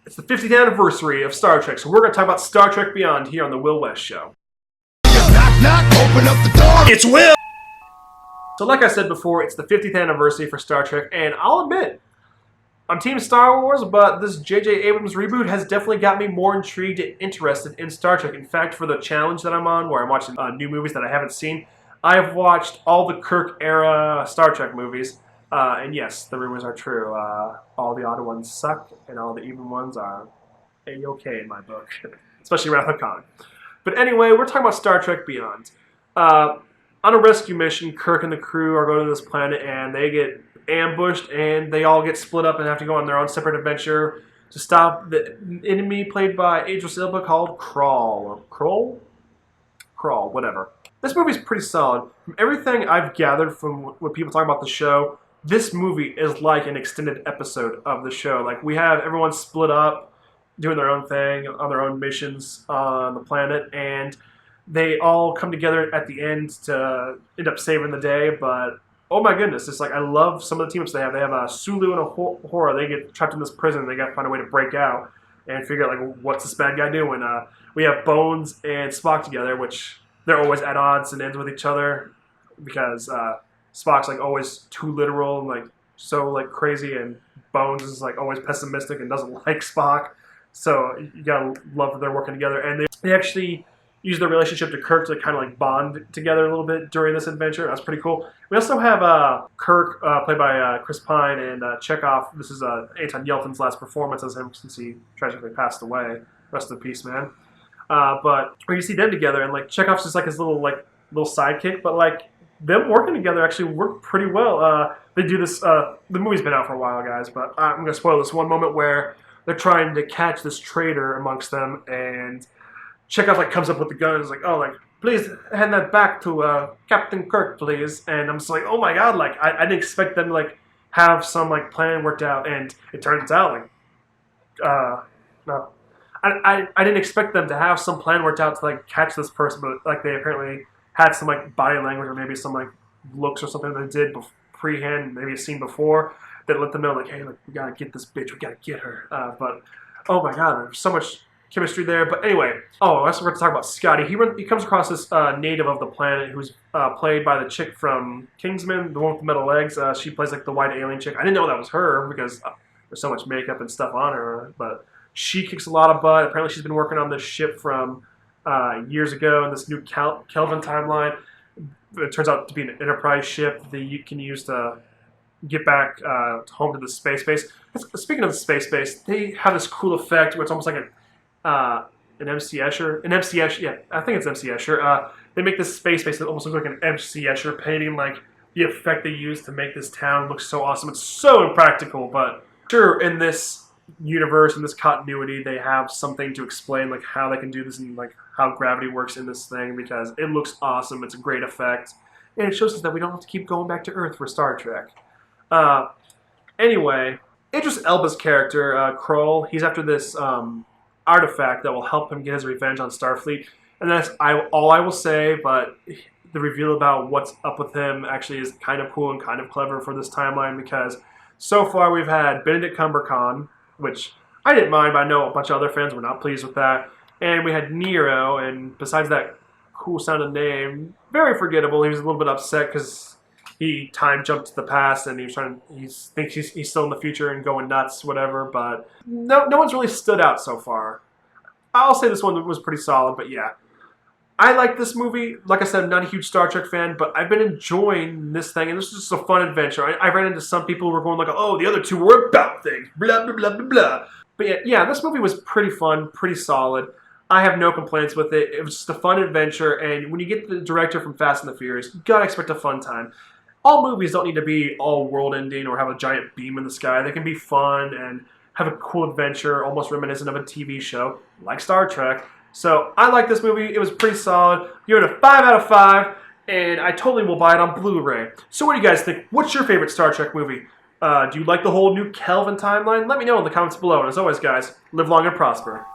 It's the 50th anniversary of Star Trek, so we're going to talk about Star Trek Beyond here on the Will West Show. Knock, knock, open up the door. It's Will! So like I said before, it's the 50th anniversary for Star Trek, and I'll admit, I'm Team Star Wars, but this J.J. Abrams reboot has definitely got me more intrigued and interested in Star Trek. In fact, for the challenge that I'm on, where I'm watching new movies that I haven't seen, I have watched all the Kirk-era Star Trek movies. And yes, the rumors are true. All the odd ones suck, and all the even ones are A-okay in my book. Especially Wrath of Khan. But anyway, we're talking about Star Trek Beyond. On a rescue mission, Kirk and the crew are going to this planet, and they get ambushed, and they all get split up and have to go on their own separate adventure to stop the enemy played by Idris Elba called Crawl. Or Crawl, whatever. This movie's pretty solid. From everything I've gathered from what people talk about the show, this movie is like an extended episode of the show. Like, we have everyone split up, doing their own thing, on their own missions on the planet, and they all come together at the end to end up saving the day, but oh my goodness, it's like, I love some of the team-ups they have. They have a Sulu and a Horror. They get trapped in this prison, and they got to find a way to break out and figure out, like, what's this bad guy doing? We have Bones and Spock together, which they're always at odds and ends with each other because Spock's like always too literal and like so like crazy, and Bones is like always pessimistic and doesn't like Spock. So you gotta love that they're working together, and they actually use their relationship to Kirk to kind of like bond together a little bit during this adventure. That's pretty cool. We also have Kirk, played by Chris Pine, and Chekhov. This is Anton Yelchin's last performance as him since he tragically passed away. Rest in peace, man. But when you see them together, and like Chekhov's just like his little sidekick, but like them working together actually work pretty well. They do this. The movie's been out for a while, guys, but I'm gonna spoil this one moment where they're trying to catch this traitor amongst them, and Chekhov like comes up with the gun and is like, oh, like, please hand that back to Captain Kirk, please. And I'm just like, oh my god, like I didn't expect them to like have some like plan worked out, and it turns out like no. I didn't expect them to have some plan worked out to like catch this person, but like they apparently had some like body language or maybe some like looks or something they did prehand, maybe a scene before that let them know like, hey, like, we gotta get this bitch, we gotta get her. But oh my god, there's so much chemistry there. But anyway, that's what we're going to talk about. Scotty. He comes across this native of the planet who's played by the chick from Kingsman, the one with the metal legs. She plays like the white alien chick. I didn't know that was her because there's so much makeup and stuff on her, but she kicks a lot of butt. Apparently she's been working on this ship from years ago in this new Kelvin timeline. It turns out to be an Enterprise ship that you can use to get back home to the space base. Speaking of the space base, they have this cool effect where it's almost like an MC Escher, yeah, I think it's MC Escher. They make this space base that almost looks like an MC Escher painting, like the effect they use to make this town look so awesome. It's so impractical, but sure, in this universe, in this continuity, they have something to explain, like how they can do this and like how gravity works in this thing, because it looks awesome. It's a great effect, and it shows us that we don't have to keep going back to Earth for Star Trek. Anyway, Idris Elba's character, Kroll, he's after this artifact that will help him get his revenge on Starfleet, and that's all I will say. But the reveal about what's up with him actually is kind of cool and kind of clever for this timeline, because so far we've had Benedict Cumberbatch, which I didn't mind, but I know a bunch of other fans were not pleased with that, and we had Nero, and besides that cool sounding name, very forgettable. He was a little bit upset because he time jumped to the past, and he thinks he's still in the future and going nuts, whatever. But no one's really stood out so far. I'll say this one was pretty solid, but yeah. I like this movie. Like I said, I'm not a huge Star Trek fan, but I've been enjoying this thing, and this is just a fun adventure. I ran into some people who were going like, oh, the other two were about things, blah, blah, blah, blah, blah. But yeah, this movie was pretty fun, pretty solid. I have no complaints with it. It was just a fun adventure, and when you get the director from Fast and the Furious, you gotta expect a fun time. All movies don't need to be all world-ending or have a giant beam in the sky. They can be fun and have a cool adventure, almost reminiscent of a TV show, like Star Trek. So I like this movie. It was pretty solid. Give it a 5 out of 5, and I totally will buy it on Blu-ray. So what do you guys think? What's your favorite Star Trek movie? Do you like the whole new Kelvin timeline? Let me know in the comments below. And as always, guys, live long and prosper.